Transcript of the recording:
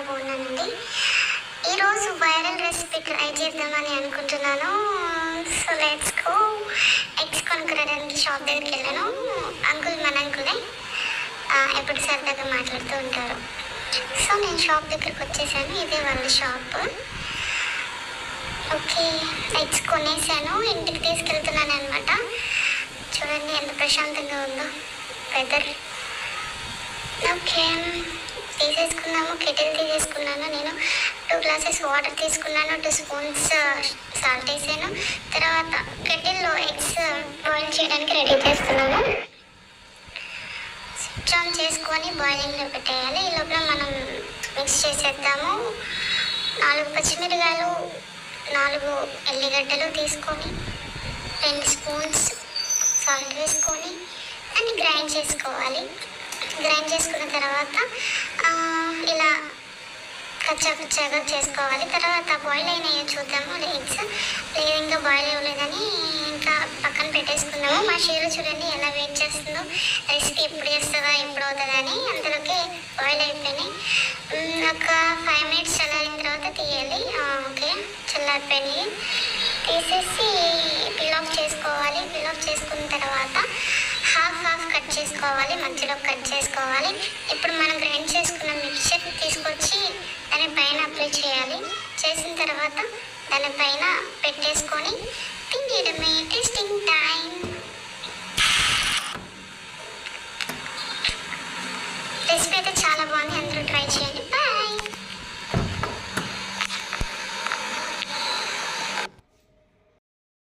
బాగున్నానండి. ఈరోజు viral recipe try చేద్దామని అనుకుంటున్నాను. So let's go. ఎగ్స్ కొనుక్కోవడానికి షాప్ దగ్గరికి వెళ్ళాను. మన అంకులే ఎప్పుడు సరదాగా మాట్లాడుతూ ఉంటారు. సో నేను షాప్ దగ్గరికి వచ్చేసాను. ఇదే వాళ్ళ షాప్. Okay, eggs కొనేసాను. ఇంటికి తీసుకెళ్తున్నాను అనమాట. చూడండి ఎంత ప్రశాంతంగా ఉందో వెదర్. ఓకే, తీసేసుకున్నాము. కెటిల్ తీసేసుకున్నాను. నేను 2 గ్లాసెస్ వాటర్ తీసుకున్నాను. 2 స్పూన్స్ సాల్ట్ వేసాను. తర్వాత కెటిల్లో ఎగ్స్ బాయిల్ చేయడానికి రెడీ చేస్తున్నాను. స్విచ్ ఆన్ చేసుకొని బాయిలింగ్లో పెట్టేయాలి. ఈ లోపల మనం మిక్స్ చేసేద్దాము. 4 పచ్చిమిరకాయలు, 4 ఎల్లిగడ్డలు తీసుకొని 2 స్పూన్స్ సాల్ట్ వేసుకొని దాన్ని గ్రైండ్ చేసుకోవాలి. గ్రైండ్ చేసుకున్న తర్వాత ఇలా కచ్చాగా చేసుకోవాలి. తర్వాత బాయిల్ అయినాయో చూద్దాము ఎగ్స్. లేదు ఇంకా బాయిల్ అవ్వలేదని ఇంకా పక్కన పెట్టేసుకుందాము. మా షీరు చూడండి ఎలా వెయిట్ చేస్తుందో, రెసిపీ ఎప్పుడు చేస్తుందా ఎప్పుడు అవుతుందా అని. అంతలోకి బాయిల్ అయిపోయినాయి. ఒక 5 మినిట్స్ చల్లారిన తర్వాత తీయాలి. ఓకే, చల్లారిపోయినాయి. తీసేసి పిల్ ఆఫ్ చేసుకోవాలి. పిల్ ఆఫ్ చేసుకున్న తర్వాత హాఫ్ కట్ చేసుకోవాలి, మధ్యలో కట్ చేసుకోవాలి. ఇప్పుడు మనం గ్రైండ్ చేసుకున్న మిక్చర్ తీసుకొచ్చి దానిపైన అప్లై చేయాలి. చేసిన తర్వాత దానిపైన పెట్టేసుకొని తినేయడమే. టేస్టింగ్.